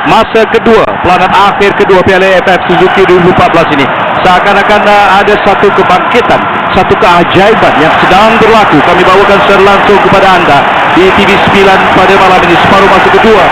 masa kedua, pelanan akhir kedua Piala AFF Suzuki 2014 ini. Seakan-akan ada satu kebangkitan, satu keajaiban yang sedang berlaku. Kami bawakan secara langsung kepada anda di TV9 pada malam ini, separuh masa kedua,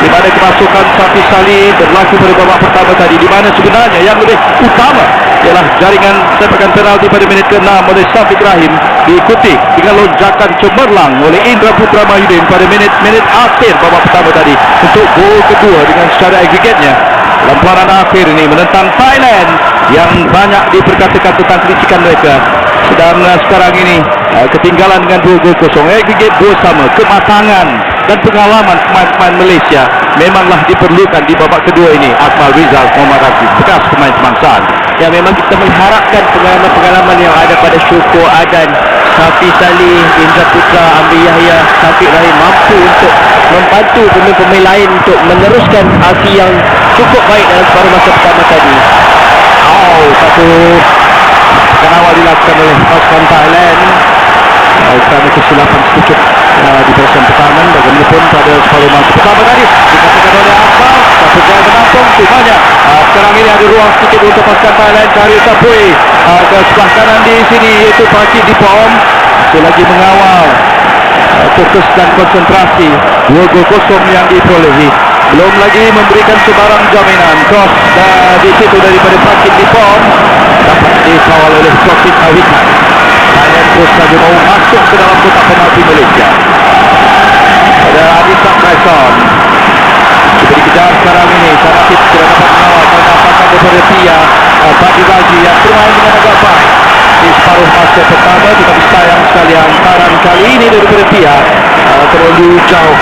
di mana kemasukan Safi Salih berlaku pada babak pertama tadi, di mana sebenarnya yang lebih utama ialah jaringan sepakan penalti pada minit ke-6 oleh Syafiq Rahim, diikuti dengan lonjakan cemerlang oleh Indra Putra Mahyudin pada minit-minit akhir babak pertama tadi untuk gol kedua dengan secara agregatnya dalam pelanan akhir ini menentang Thailand yang banyak diperkatakan tentang kelicikan mereka. Sedang sekarang ini ketinggalan dengan 2 gol kosong, agregat 2 sama. Kematangan dan pengalaman pemain-pemain Malaysia memanglah diperlukan di babak kedua ini. Akmal Rizal Muhammad Rafi, bekas pemain kebangsaan. Ya, memang kita mengharapkan pengalaman-pengalaman yang ada pada Syukur Adan, Safi Salih, Indra Putra, Amri Yahya, Syafiq Rahim mampu untuk membantu pemain-pemain lain untuk meneruskan aksi yang cukup baik dalam separuh masa pertama tadi. Satu penawar dilakukan oleh pasukan Thailand kerana kesilapan sedikit di barisan pertahanan. Bagaimanapun pada separuh masa pertama tadi dikatakan oleh Akmal, satu gol menampung banyak. Sekarang ini ada ruang sedikit untuk pasukan Thailand. Cari Sapui ke sebelah kanan di sini, iaitu Pakcik Dipom masih lagi mengawal. Fokus dan konsentrasi. 2 gol kosong yang diperolehi, belum lagi memberikan sebarang jaminan. Cross di situ daripada Pakcik Dipom dapat dikawal oleh Taufik Awikan. Thailand terus saja mau masuk ke dalam kotak penalti Malaysia. Ada Adisa Kaison cuba dikejar sekarang ini. Sanafit tidak dapat mengawal kerana pasangan daripada Pia Badi Raji yang bermain dengan agak baik di separuh masa pertama. Tetapi sayang sekali hantaran kali ini daripada Pia terlalu jauh,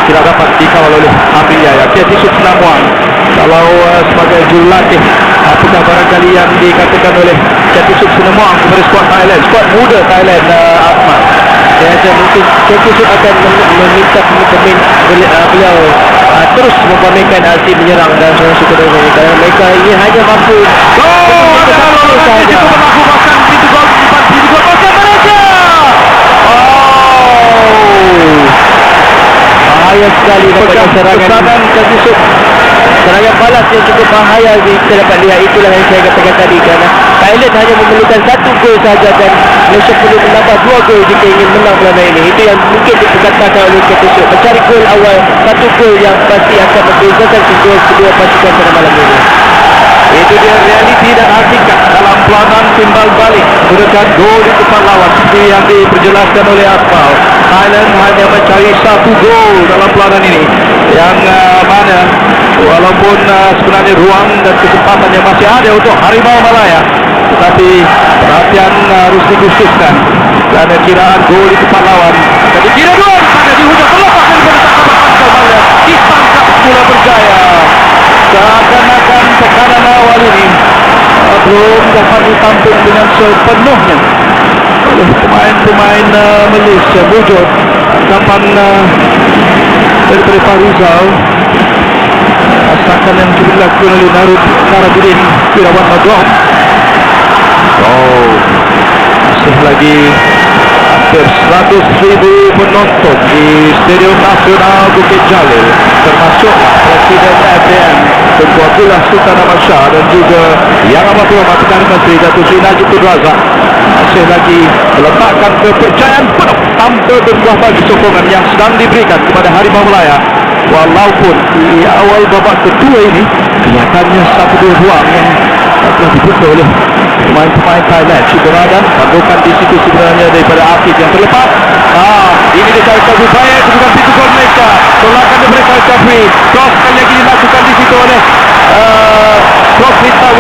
tidak dapat dikawal oleh Amri Yahya. Tiatisuk Senamuang kalau sebagai jurulatih, apakah barangkali yang dikatakan oleh Tiatisuk Senamuang kepada skuad Thailand, skuad muda Thailand, Akmal? Saya rasa mungkin Tiatisuk akan meminta pemain beliau terus mempermainkan aksi menyerang dan Syukur Adan ini, kerana mereka ini hanya mampu sahaja. Bahaya sekali daripada serangan Tiatisuk. Serangan balas yang cukup bahaya kita dapat lihat. Itulah yang saya katakan tadi, kerana Thailand hanya memerlukan 1 gol sahaja dan Malaysia perlu menambah 2 gol jika ingin menang perlawanan ini. Itu yang mungkin diperkatakan oleh Tiatisuk, mencari gol awal, 1 gol yang pasti akan membezakan gol kedua pasukan pada malam ini. Itu dia realiti dan hakikat dalam pelanan timbal balik menggunakan gol di tempat lawan seperti yang diperjelaskan oleh Akmal. Thailand hanya mencari 1 gol dalam pelanan ini, yang mana walaupun sebenarnya ruang dan kesempatan yang masih ada untuk Harimau Malaya, tetapi perhatian harus dikhususkan kerana kiraan gol di tempat lawan akan dikira gol pada di hujung terlepas daripada tangkapan Akmal Malaya, ditangkap semula berjaya. Seakan-akan tekanan awal ini belum dapat ditampung dengan sepenuhnya oleh pemain-pemain Malaysia. Wujud tangkapan daripada Farizal, asalkan yang juga dilakukan oleh Narabudin Firawan Madrom. Masih lagi hampir 100,000 penonton di Stadium Nasional Bukit Jalil, termasuklah Presiden FDN Tunku Abdullah Sultan Ahmad Shah dan juga Yang Amat Berhormat Perdana Menteri Datuk Seri Najib Tun Razak masih lagi meletakkan kepercayaan penuh tanpa berbuah bagi sokongan yang sedang diberikan kepada Harimau Malaya. Walaupun di awal babak kedua ini kelihatannya 1-2 ruang yang telah dibuka oleh pemain-pemain Thailand. Syukur Adan tangguhkan di situ sebenarnya daripada Afif yang terlepas. Ini dicarikan upaya kedudukan pintu gol Malaysia. Tolakan daripada Khalid Syafri. Cross sekali lagi dilakukan di situ oleh Prof. Witan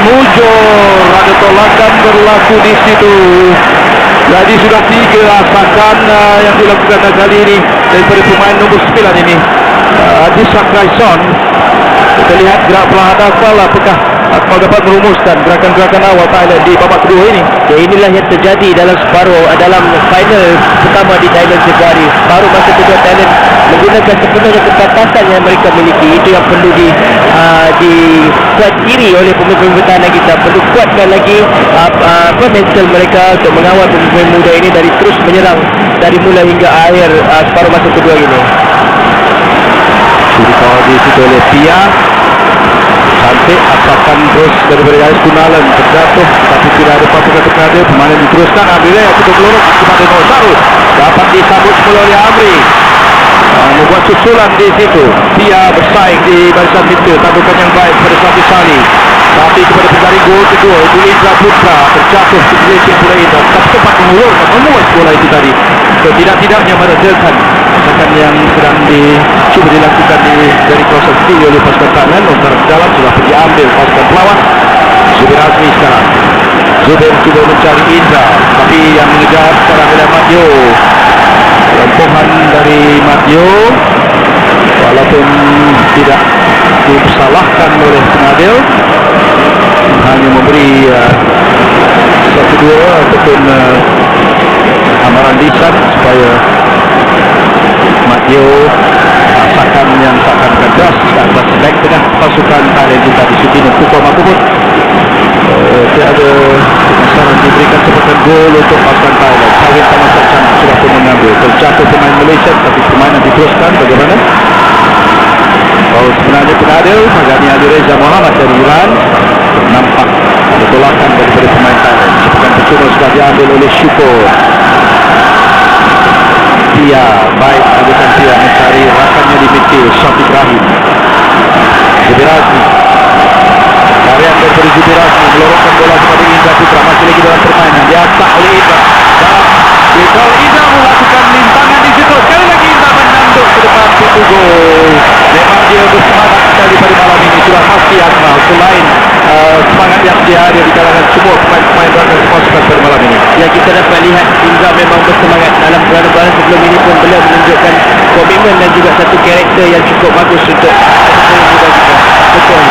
Mujur. Ada tolakan berlaku di situ. Jadi sudah 3 asakan yang dilakukan kali ini daripada pemain nombor 9 ini, Adisa Kaison. Kita lihat gerak perlahan asal, apakah Akmal dapat merumuskan gerakan-gerakan awal Thailand di babak kedua ini. Ya, inilah yang terjadi dalam dalam final pertama di Thailand Februari. Baru masa kedua Thailand menggunakan sepenuhnya kebatasan yang mereka miliki. Itu yang perlu dikuat diri oleh pemain-pemain pertahanan kita. Perlu kuatkan lagi mental mereka untuk mengawal pemain muda ini dari terus menyerang dari mula hingga akhir separuh masa kedua ini. Di di situ oleh Pia. Cantik asakan terus daripada garis Gunalan, terjatuh tapi tidak ada apa-apa ketika dia. Permainan diteruskan, ambilnya cukup lurus kepada Nosaru, dapat disambut semula oleh Amri. Membuat susulan di situ. Pia bersaing di barisan midfield, tandukan yang baik kepada Sati Sali, tapi kepada penjaring gol kedua itu Indra Putra, terjatuh di sisi bola Indra, tapi sempat mengulurkan memuas bola itu tadi. Tidak-tidaknya meredakan asakan yang sedang cuba dilakukan dari kawasan kiri oleh pasukan Thailand. Lontaran ke dalam sudah diambil pasukan pelawat. Zubir Azmi sekarang. Zubir cuba mencari Indra, tapi yang mengejar sekarang adalah Madio. Lompohan dari Madio, walaupun tidak dipersalahkan oleh pengadil, hanya memberi 1-2 ataupun amaran lisan supaya Madio asakan yang seakan cerdas ke atas back tengah pasukan Thailand juga di sini. Pukul Makubut tiada kemasaran diberikan sepakan gol untuk pasukan Thailand. Kawin sama Sacan sudah pun mengambil, terjatuh pemain Malaysia, tapi permainan diteruskan. Bagaimana? Sebenarnya penadil Magani Ali Reza Muhammad dari Iran, nampak ada tolakan daripada pemain Thailand. Sepakan percuma sudah diambil oleh Syukur. Pia, baik ajukan Pia mencari rakannya di midfield, Syafiq Rahim. Zubir Azmi, tarian daripada Zubir Azmi melorongkan bola kepada Indra Putra, masih lagi dalam permainan, diasak oleh Indra. Kalau Indra melakukan lintangan di situ, sekali lagi Indra menanduk ke depan pintu gol. Memang dia bersemangat sekali pada malam ini, sudah pasti Akmal. Selain semangat yang dia ada di kalangan semua pemain-pemain rakan pasukan pada malam ini. Ya, kita dapat lihat Indra memang bersemangat dalam perlawanan sebelum ini pun beliau menunjukkan komitmen dan juga satu karakter yang cukup bagus untuk muda kita. Betul.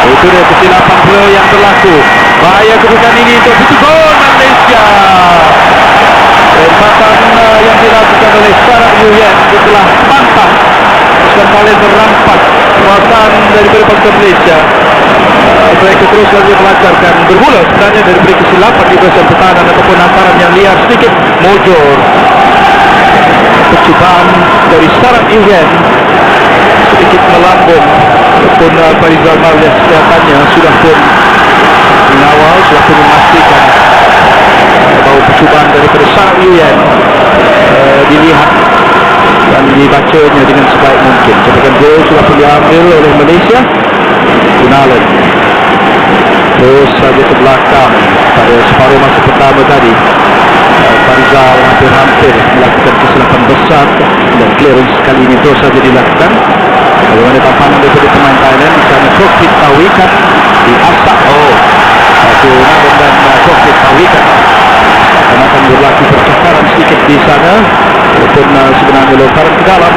Itu dia kesilapan pula yang berlaku. Bahaya kedudukan ini untuk pintu gol Malaysia. Tempatan yang dilakukan oleh Sarah Yuyen setelah pantas pasukan Thailand merampas kekuasaan daripada pasukan Malaysia. Mereka terus lagi melancarkan bermula sebenarnya daripada kesilapan di barisan pertahanan ataupun hantaran yang liar sedikit mojor. Percubaan dari Sarah Yuyen sedikit melambung, walaupun Farizal Marlias kelihatannya sudah pun mengawal, sudah pun memastikan bahawa percubaan daripada Sarah Yuyen dilihat dan dibacanya dengan sebaik mungkin. Cepakan gol sudah pun diambil oleh Malaysia. Gunalan terus saja ke belakang pada separuh masa pertama tadi. Farizal hampir-hampir melakukan kesilapan besar dan clearance kali ini terus saja dilakukan. Bagaimana tampanan daripada pemain Thailand di sana. Kokpit Tawikan diasak. Satu Namun dan Kokpit Tawikan akan berlaku percakaran sedikit di sana, walaupun sebenarnya lontaran ke dalam.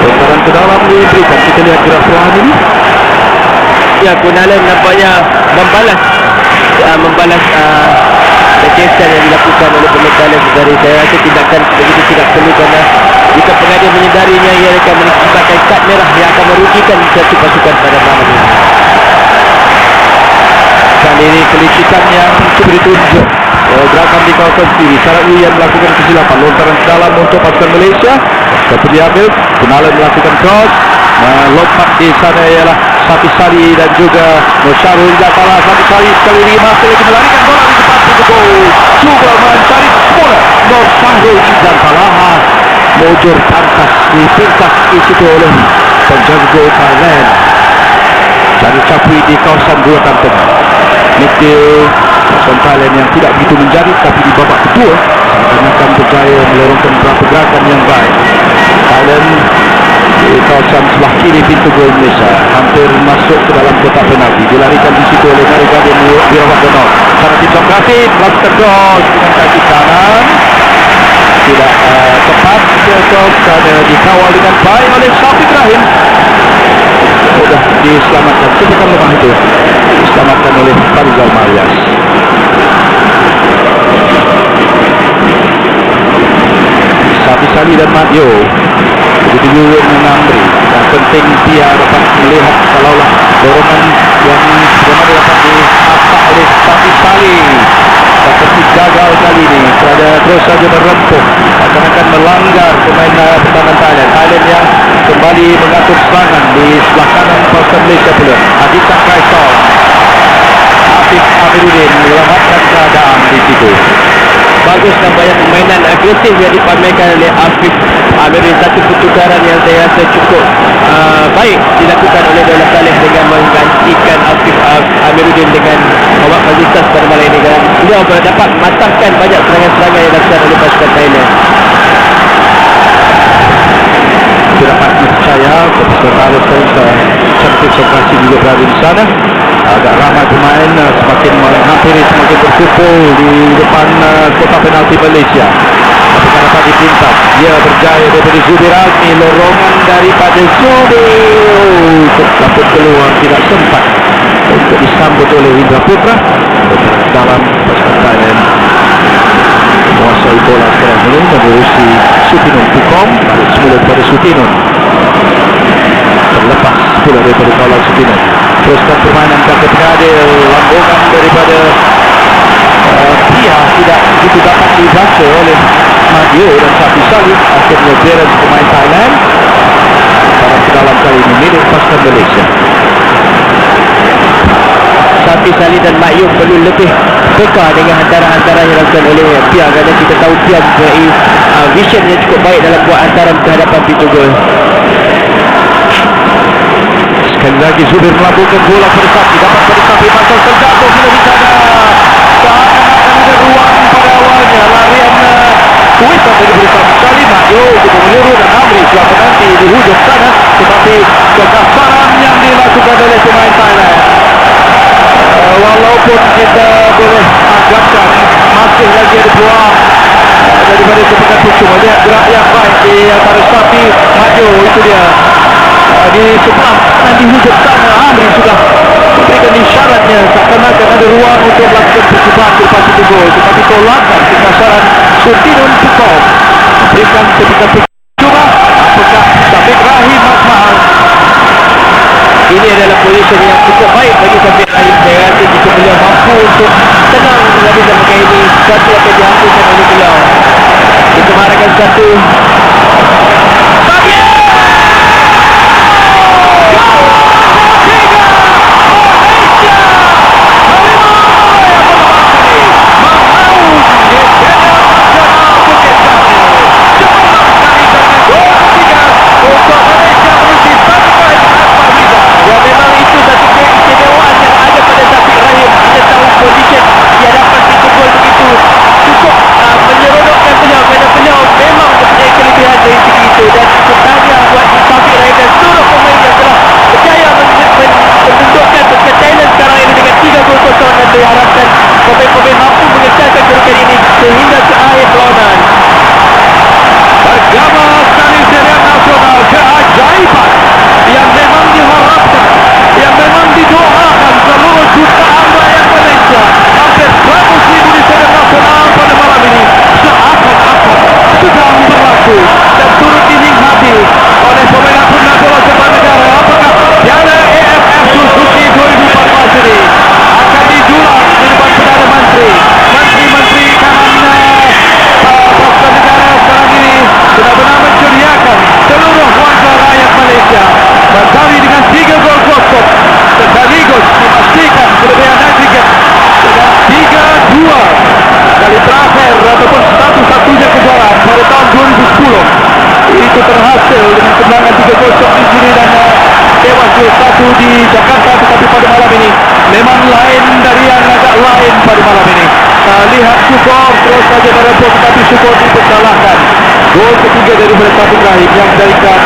Lontaran ke dalam diberikan. Kita lihat gerak perlahan ini. Ya, Gunalan nampaknya membalas kekesan yang dilakukan oleh pemain Thailand dari saya rasa tindakan begitu tidak perlu, kerana jika pengadil menyedarinya, ia akan mengakibatkan kad merah yang akan merugikan satu pasukan pada malam ini. Kali ini kelicikan yang cuba ditunjuk. Gerakan di kawasan kiri, Sarah Yuyen melakukan kesilapan, lontaran ke dalam untuk pasukan Malaysia, tapi diambil. Gunalan melakukan cross, lompat di sana ialah Sati Sali dan juga Nosyarul Jatala. Sati Sali sekali ini masih lagi melarikan bola di depan pintu gol, cuba mencari bola Nosyarul Jatala. Mojor pantas dipintas di situ oleh penjaga gol Thailand. Cari capui di kawasan dua kantong midfield pasukan Thailand yang tidak begitu menjadi, tapi di babak kedua akan berjaya melorongkan beberapa gerakan yang baik. Thailand di kawasan sebelah kiri pintu gol Malaysia, hampir masuk ke dalam kotak penalti, dilarikan di situ oleh Narigade Wirawardono. Cara Tim Kasih melakukan cross dengan kaki kanan, tidak tepat cross, kerana dikawal dengan baik oleh Syafiq Rahim. Sudah diselamatkan, sepakan lemah itu diselamatkan oleh Farizal Marlias. Syafiq Sali dan Madio begitu Yuyen mengambil. Yang penting dia dapat melihat kalaulah dorongan yang sebenarnya dapat diasak oleh Syafiq Sali, seperti gagal kali ini kerana terus saja merempuh, akan melanggar pemain pertahanan Thailand yang kembali mengatur serangan di sebelah kanan pasukan Malaysia pula. Adita Kraisong, Afif Amiruddin menyelamatkan keadaan di situ. Bagus nampaknya permainan agresif yang dipamerkan oleh Afif Amiruddin. Satu pertukaran yang saya rasa cukup baik dilakukan oleh Daulat Saleh dengan menggantikan Afif Amiruddin dengan Muhammad Fazizas pada malam ini, dan beliau dapat matahkan banyak serangan-serangan yang dilakukan oleh pasukan Thailand. Tidak pasti percaya kepada cantik operasi juga berada di sana. Agak ramai pemain semakin menghampiri, semakin berkumpul di depan kotak penalti Malaysia. Apakah dapat dipintas? Dia berjaya daripada Zubir Azmi. Lorongan daripada Zubir dapat keluar, tidak sempat untuk disambut oleh Indra Putra. Dalam pasukan Thailand menguasai bola sekarang ini menerusi Sutinun Pukom. Balik semula kepada Sutinun, terlepas pula daripada kawalan Sutinun. Teruskan permainan kaki pengadil. Lambungan daripada Pia tidak begitu dapat dibaca oleh Madio dan Safi Salih. Akhirnya clearance pemain Thailand pada kedalam kali ini milik pasukan Malaysia. Safi Salih dan Mak Yum perlu lebih peka dengan hantaran-hantaran yang dilakukan oleh Pia, kerana kita tahu Pia mempunyai vision yang cukup baik dalam buat hantaran ke hadapan pintu gol. Sekali lagi Zubir melambungkan bola pada Safi, dapat pada Safi, pasal terjatuh bila di sana. Seakan-akan ada ruang pada awalnya. Larian kuitan daripada Safi Salih. Madio juga menyuruh dan Amri selama nanti di hujung sana, tetapi kegasaran yang dilakukan oleh pemain Thailand, walaupun kita boleh anggapkan masih lagi ada peluang daripada sepekan cuma lihat gerak yang baik di antara Safi Madio. Itu dia di sebelah dan di hujung sana. Amri sudah memberikan isyaratnya seakan-akan ada ruang untuk melakukan percubaan selepas itu gol, tetapi tolakan kegasaran Sutinun Pukom memberikan sepekan cuma. Apakah Syafiq Rahim Mahal? Ini adalah posisi yang cukup baik bagi Syafiq Rahim. Saya rasa jika beliau mampu untuk tenang menghabiskan perkara ini, sesuatu akan dihasilkan oleh beliau. Kita mengharapkan satu. Pemain-pemain mampu mengekalkan kedudukan ini sehingga ke akhir perlawanan. Bergema sekali serian nasional, keajaiban yang memang diharapkan, yang memang didoakan seluruh jutaan rakyat Malaysia. Hampir 100,000 di serian nasional pada malam ini seakan-akan sedang berlaku dan turut dinikmati oleh pemain-pemain bola sepak negara. Apakah Piala AFF Suzuki 2014 ini akan dijulang di depan Perdana Menteri kanan pasukan negara sekarang ini benar-benar menceriakan seluruh warga rakyat Malaysia. Berdari dengan 3 gol kosong sekaligus memastikan kelebihan agregat dengan 3-2 kali terakhir ataupun satu-satunya kejuaraan pada tahun 2010. Itu terhasil dengan kemenangan 3-0 di sini dan tewas 2-1 di Jakarta. Tetapi pada malam ini memang lain dari yang agak lain pada malam ini. Lihat Syukur terus saja merepot, tetapi Syukur dipersalahkan. Gol ketiga daripada Syafiq Rahim yang menjadikan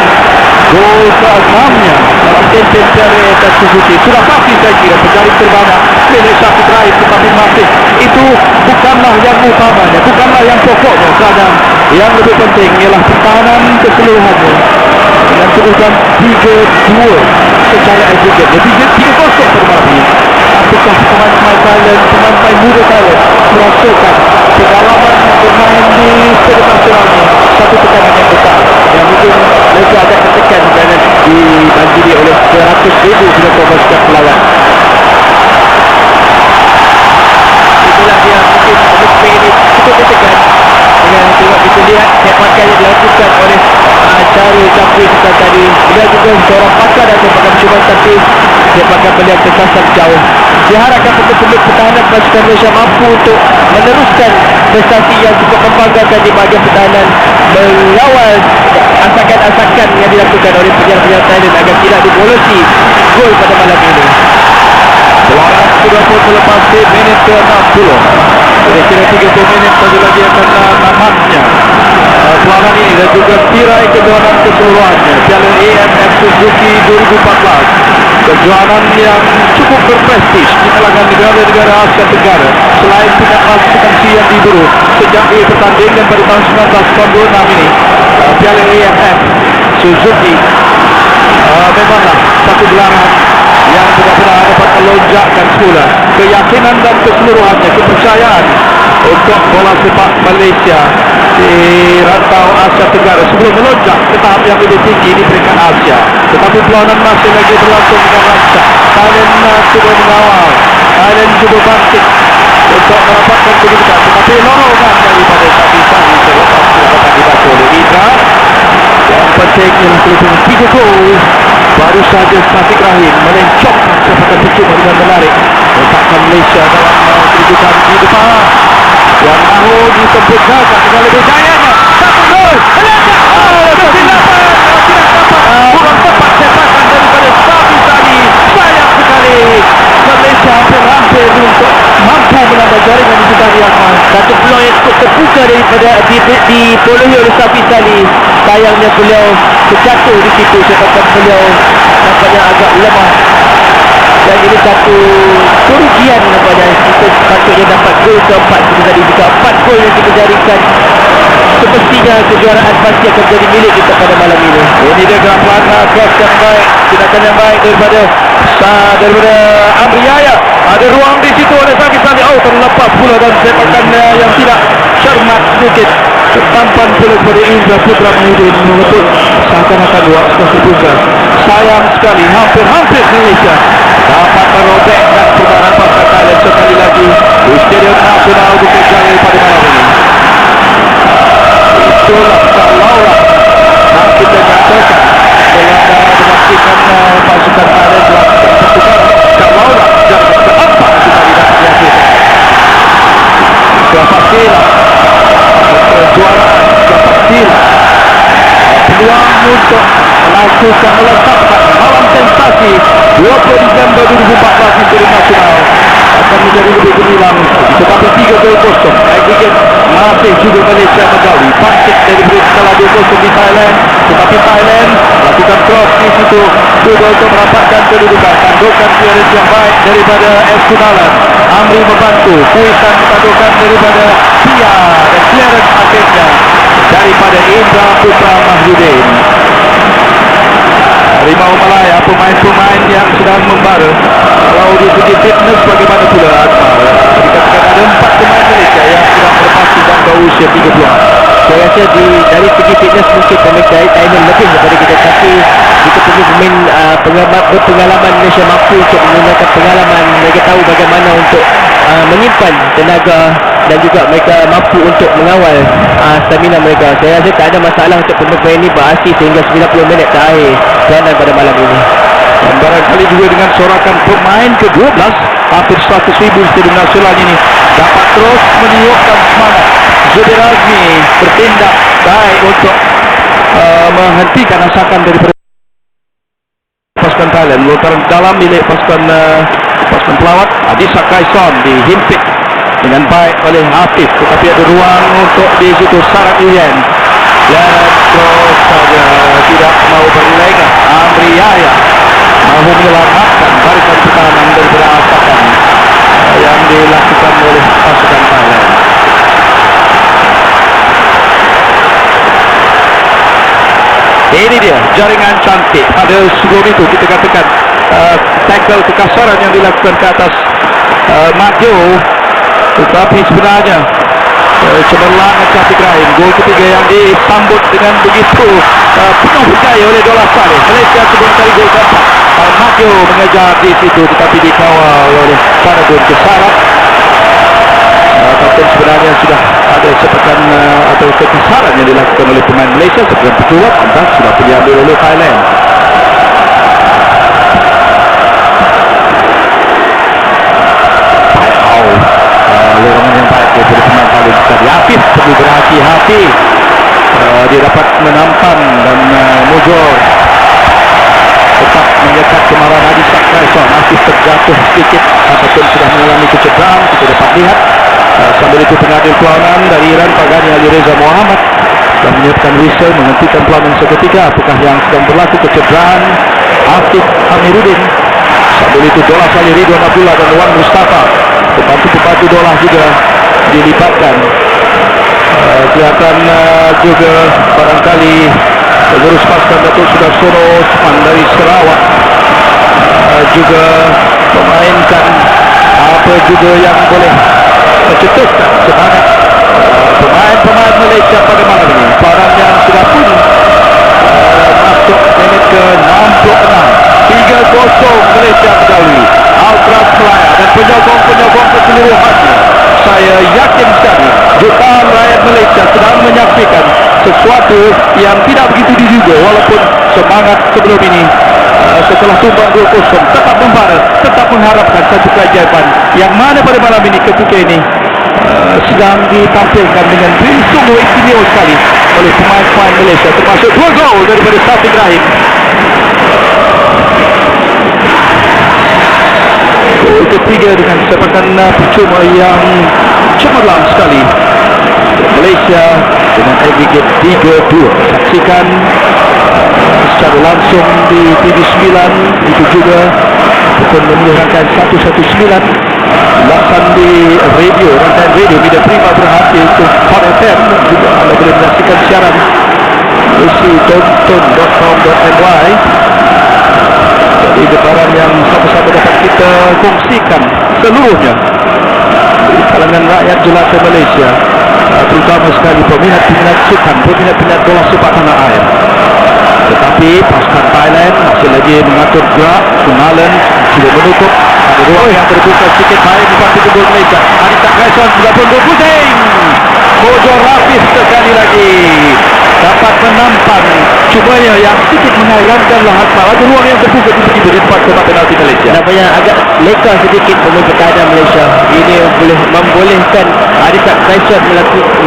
gol ke-6-nya dalam kempen Piala AFF Suzuki. Sudah pasti saya kira penjaring terbanyak milik Syafiq Rahim, tetapi masih itu bukanlah yang utamanya, bukanlah yang pokoknya. Kadang yang lebih penting ialah pertahanan keseluruhannya dengan kedudukan 3-2 secara agregat. Jadi 3-0 pada malam ini. Apakah pemain-pemain Thailand, pemain-pemain muda Thailand merasakan pengalaman bermain di stadium nasional ini satu tekanan yang besar yang mungkin mereka agak tertekan kerana dibanjiri oleh 100,000 penonton pasukan pelawat. Itulah dia mungkin atmosfer ini cukup ditekan dengan tengok kita lihat sepakan yang dilakukan oleh Syarul Jafri kita tadi Beliau juga seorang pakar dan sepakat percubaan, tapi sepakat beliau tersasar jauh. Diharapkan pemain pertahanan pasukan Malaysia mampu untuk meneruskan prestasi yang cukup membanggakan di bahagian pertahanan, mengawal asakan-asakan yang dilakukan oleh penyelam-penyelam Thailand agar tidak dibolosi gol pada malam ini. Peluang sudah pun selepas di minit ke-60. Kira-kira 30 minit saja lagi akan nampaknya peluangan ini dan juga tirai kejuaraan keseluruhannya Piala AFF Suzuki 2014. Kejuaraan yang cukup berprestij di kalangan negara-negara Asia Tenggara selain tingkat klasifikasi yang diburu sejak dipertandingkan pada tahun 1996 ini. Piala AFF Suzuki memanglah satu gelaran yang benar-benar dapat melonjakkan semula keyakinan dan keseluruhannya kepercayaan untuk bola sepak Malaysia di rantau Asia Tenggara sebelum melonjak ke tahap yang lebih tinggi di peringkat Asia. Tetapi perlawanan masih lagi berlangsung dengan lancar. Thailand sudah mengawal, Thailand juga bangkit untuk mendapatkan kedudukan, tetapi lorongan daripada Sabisani selepas dapat dibaca oleh Indra. Yang penting ialah kelebihan 3 gol. Baru saja Syafiq Rahim melencongkan sepakat percuma dengan menarik letakkan Malaysia dalam kedudukan di depan. Yang mahu ditemput gagal dengan lebih jayanya. Satu gol. Kesilapan. Kurang tepat sepakan daripada Sabisani. Sayang sekali. Malaysia hampir untuk mampu menambah jaringan di sekitar Yaman. Satu peluang yang cukup terbuka daripada diperolehi oleh Sabisani. Sayangnya beliau terjatuh di situ sebabkan beliau nampaknya agak lemah. Dan ini satu kerugian nampaknya. Kita sepatutnya dapat gol keempat seperti tadi. Jika 4 gol yang kita jaringkan, semestinya kejuaraan pasti akan jadi milik kita pada malam ini. Ini dia gerakan cross yang baik, tindakan yang baik daripada Amri Yahya. Ada ruang di situ oleh Sabisani. Oh, terlepas pula dan sepakan yang tidak cermat sedikit. Tampan pula kepada Indra Putra Mahidin mengetuk seakan-akan waktu terbuka. Sayang sekali, hampir Malaysia dapat merobek dan pertahanan pasukan Thailand sekali lagi di Stadium Nasional Bukit Jalil pada malam ini. Itulah kalaulah nak kita nyatakan Belanda memastikan pasukan Thailand melakukan pertukaran, kalaulah jaringan keempat kita tidak dihasilkan. Sudah pastilah kejuaraan, sudah pastilah peluang untuk melakukan melengkapkan malam sensasi 20 Disember 2014 di Stadium Nasional akan menjadi lebih gemilang. Tetapi 3-0 aggregate masih juga Malaysia menggawi bangkit dari skala 2-0 di Thailand. Tetapi Thailand lakukan cross di situ juga untuk merapatkan kedudukan. Tandukan clearance yang baik daripada Eskunalan. Amri membantu kuisan tandukan daripada Pia dan clearance akhirnya daripada Indra Putra Mahyudin. Harimau Malaya, pemain-pemain yang sedang membara. Kalau di segi fitness bagaimana pula Akmal? Dikatakan ada 4 pemain Malaysia yang sudah melepasi jangka usia 30-an. Saya rasa dari segi fitness mungkin pemain Thailand lebih daripada kita, tapi jika pemain berpengalaman Malaysia mampu untuk menggunakan pengalaman, mereka tahu bagaimana untuk menyimpan tenaga dan juga mereka mampu untuk mengawal stamina mereka. Saya rasa tak ada masalah untuk pemain ini beraksi sehingga 90 minit terakhir peranan pada malam ini. Dan barangkali juga dengan sorakan pemain ke-12 hampir 100,000 Stadium Nasional ini dapat terus meniupkan semangat Zubair Azmi bertindak baik untuk menghentikan asakan daripada pasukan Thailand. Lontaran dalam milik pasukan pelawat Adisa Kaison dihimpit dengan baik oleh Hafif, tetapi ada ruang untuk di situ Sarat Yuyen dan terus saja tidak mau berlengah. Amri Yahya mahu menyelamatkan barisan pertahanan daripada asakan yang dilakukan oleh pasukan Thailand. Ini dia jaringan cantik. Pada sebelum itu kita katakan tackle kekasaran yang dilakukan ke atas Madio, tetapi sebenarnya cemerlang Syafiq Rahim. Gol ketiga yang disambut dengan begitu penuh berjaya oleh Dola Saleh. Malaysia sebelum kali gol keempat. Madio mengejar di situ tetapi dikawal oleh Faradun Kesarat. Tapi sebenarnya sudah ada sepakan atau kekesaran yang dilakukan oleh pemain Malaysia sebelum pecuat, entah sudah diambil oleh Thailand. sedikit ataupun sudah mengalami kecederaan. Kita dapat lihat sambil itu pengadil perlawanan dari Iran, Pagani Ali Reza Muhammad dan menyiapkan whistle menghentikan perlawanan seketika. Apakah yang sedang berlaku kecederaan Afif Amiruddin? Sambil itu Dolah Salih, Ridwan Abdullah dan Wan Mustafa, pembantu-pembantu Dolah juga dilibatkan. Kelihatan juga barangkali pengurus pasukan Datuk Sudarsono Osman dari Sarawak juga memainkan apa juga yang boleh mencetuskan semangat pemain-pemain Malaysia pada malam ini. Perang yang sudah pun masuk minit ke 66. 3-0 Malaysia mendahului Ultras Melaya dan penyokong keseluruhannya. Saya yakin sekali jutaan rakyat Malaysia sedang menyaksikan sesuatu yang tidak begitu diduga, walaupun semangat sebelum ini setelah tumbang 2-0 tetap membara, tetap mengharapkan satu keajaiban yang mana pada malam ini ketika ini sedang ditampilkan dengan sungguh istimewa sekali oleh pemain-pemain Malaysia, termasuk 2 gol daripada Syafiq Rahim. Gol ketiga dengan sepakan percuma yang cemerlang sekali. Malaysia dengan aggregate 3-2. Saksikan secara langsung di TV9, itu juga pukul menulis rangkaian 119, laksana di radio, rangkaian radio Media Prima Berhati itu Hot FM, juga anda boleh menyaksikan siaran isi tonton.com.my. Jadi barang yang sama-sama dapat kita kongsikan seluruhnya di kalangan rakyat jelata Malaysia, terutama sekali peminat-peminat sukan, peminat-peminat bola sepak tanah air. Tetapi pasukan Thailand masih lagi mengatur gerak. Kunalan sudah menutup, ada ruang yang terbuka sedikit baik di pantai gol Malaysia. Anita Grayson sudah pun gol pusing. Mojo Rafiq sekali lagi dapat menampang cubanya yang sedikit menghairankanlah Akmal. Ada ruang yang terbuka tiba-tiba di depan kotak penalti Malaysia. Nampaknya agak leka sedikit pemain pertahanan Malaysia. Ini boleh membolehkan Anita Grayson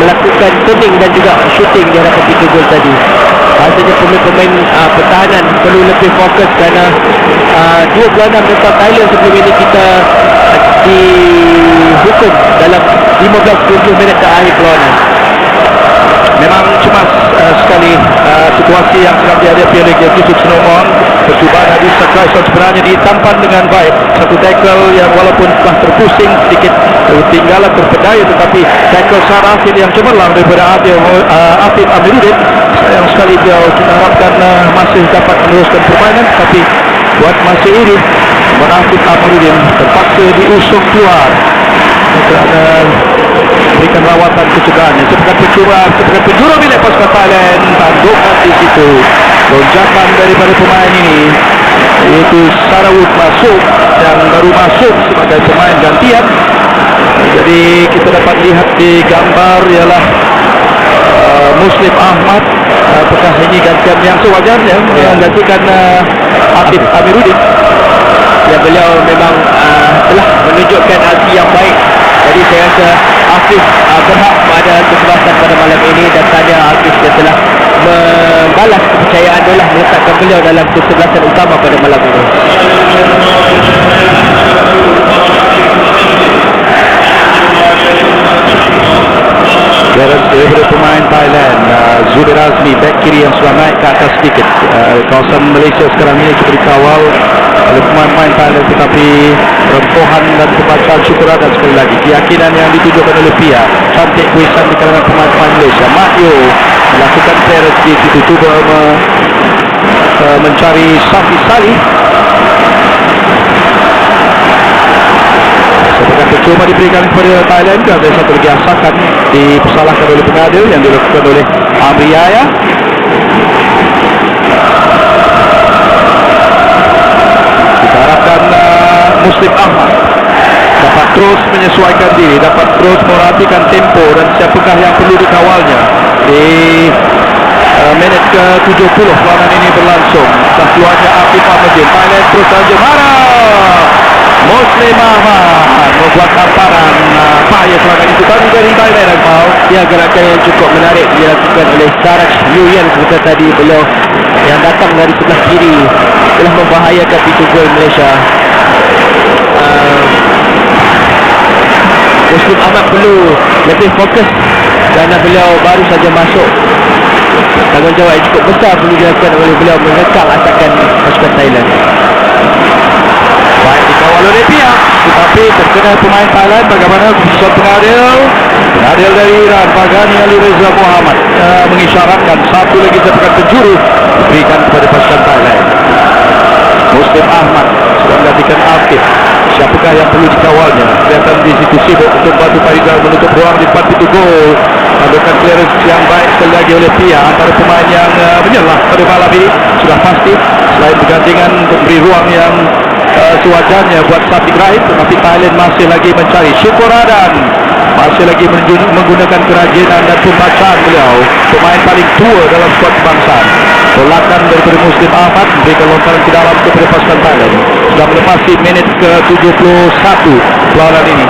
melakukan turning dan juga shooting di hadapan 3 gol tadi. Rasanya pemain-pemain pertahanan perlu lebih fokus kerana 2 perlawanan menentang Thailand sebelum ini kita dihukum dalam 15-20 minit ke akhir perlawanan. Memang cemas sekali situasi yang sedang dihadapi oleh Yusuf Sinomon. Percubaan Adi Sakraisan sebenarnya ditampan dengan baik. Satu tackle yang walaupun telah terpusing sedikit, ketinggalan terpedaya, tetapi tackle Sarafin yang cemerlang daripada Afif Amiruddin. Sayang sekali dia, kita harapkan masih dapat meneruskan permainan, tapi buat masa ini Afif Amiruddin terpaksa diusung keluar kerana berikan rawatan kecederaan. Sepakat penjuru milik pasukan Thailand, tangguhan di situ. Lonjakan daripada pemain ini iaitu Sarawut masuk yang baru masuk sebagai pemain gantian. Jadi kita dapat lihat di gambar ialah Muslim Ahmad. Apakah ini gantian yang sewajarnya menggantikan Afif Amiruddin? Ya, beliau memang telah menunjukkan aksi yang baik. Jadi saya rasa Afif berhak pada kesempatan pada malam ini, dan tahniah Afif yang telah membalas kepercayaan Dolah meletakkan beliau dalam kesebelasan utama pada malam ini. Daripada pemain Thailand, Zubair Azmi, back kiri yang sudah naik ke atas sedikit. Kawasan Malaysia sekarang ini cuba dikawal oleh pemain-pemain Thailand, tetapi rempuhan dan kebacaan syukuran dan sekali lagi keyakinan yang ditunjukkan oleh Pia. Cantik puisan di kalangan pemain-pemain Malaysia. Mahyo melakukan clearance di situ, cuba mencari Safi Salih. Sepakat percuma diberikan kepada Thailand. Ada satu lagi asakan dipersalahkan oleh pengadil yang dilakukan oleh Amri Yahya. Kita harapkan Muslim Ahmad dapat terus menyesuaikan diri, dapat terus merhatikan tempo dan siapakah yang perlu dikawalnya. Di minit ke-70 perlawanan ini berlangsung. Setelah keluarnya Afif Amiruddin, Thailand terus saja marah. Muslim Ahmad membuat hamparan payah serangan itu tadi dari Thailand. Ya, gerakan yang cukup menarik dilakukan oleh Saraj Yuyan seperti tadi. Beliau yang datang dari sebelah kiri telah membahayakan pintu gol Malaysia. Muslim Ahmad perlu lebih fokus kerana beliau baru saja masuk. Tanggungjawab yang cukup besar perlu dilakukan oleh beliau mengekang asakan pasukan Thailand. Baik dikawal oleh Pia, tetapi terkena pemain Thailand. Bagaimana keputusan pengadil dari Iran, Pagani Ali Reza Muhammad mengisyaratkan satu lagi tembakan penjuru diberikan kepada pasukan Thailand. Muslim Ahmad sudah menggantikan Akif. Siapakah yang perlu dikawalnya? Kelihatan di situ sibuk untuk Batu Faizal menutup ruang di depan pintu gol. Lakukan clearance yang baik sekali lagi oleh Pia. Antara pemain yang menyerah pada malam ini sudah pasti, selain bergantian untuk beri ruang yang sewajarnya buat Syafiq Rahim, tetapi Thailand masih lagi mencari. Syukuradan masih lagi menggunakan kerajinan dan pembacaan beliau, pemain paling tua dalam skuad kebangsaan. Tolakan daripada Muslim Ahmad memberikan lontaran ke dalam kepada pasukan Thailand. Sudah melepasi minit ke-71 perlawanan ini.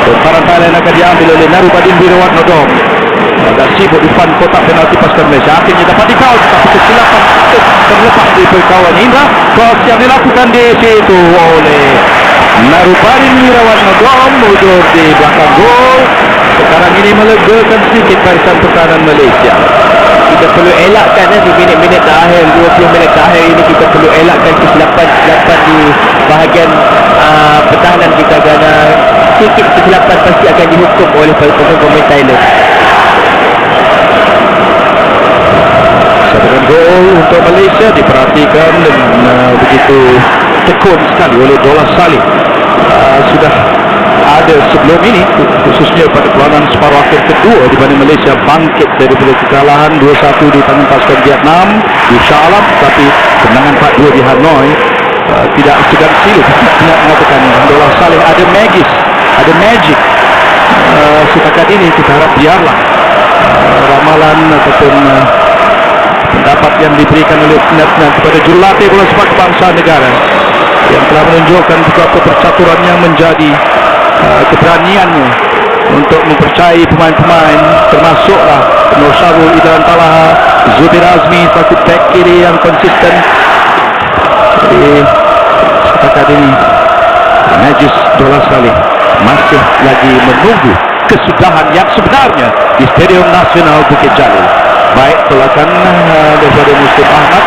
Lontaran Thailand akan diambil oleh Narubadin Wirawarnodom. Agak sibuk di depan kotak penalti pasukan Malaysia. Akhirnya dapat dikawal, tapi kesilapan terlepas di perkawan Indra. Cross yang dilakukan di situ oleh Narubadin Wirawarnodom mundur di belakang gol. Sekarang ini melegakan sedikit barisan pertahanan Malaysia. Kita perlu elakkan di minit-minit terakhir, 20 minit terakhir ini kita perlu elakkan kesilapan di bahagian pertahanan kita, kerana sedikit kesilapan pasti akan dihukum oleh pemain Thailand. Serangan gol untuk Malaysia diperhatikan dan begitu tekun sekali oleh Dollah Salih. Sudah ada sebelum ini, khususnya pada perlawanan separuh akhir kedua, di mana Malaysia bangkit daripada kekalahan 2-1 di tangan pasukan Vietnam di Shah Alam, tapi kemenangan 4-2 di Hanoi tidak segan silu nak mengatakan Dollah Salih ada magic. Setakat ini kita harap biarlah ramalan ataupun pendapat yang diberikan oleh penat-penat kepada jurulatih bola sepak kebangsaan negara yang telah menunjukkan beberapa percaturan yang menjadi keberaniannya untuk mempercayai pemain-pemain, termasuklah Nur Syarul, Idran Talaha, Zubir Azmi selaku back kiri yang konsisten. Jadi setakat ini Najis Dollah Salih masih lagi menunggu kesudahan yang sebenarnya di Stadium Nasional Bukit Jalil. Baik, tolakan daripada Muslim Ahmad.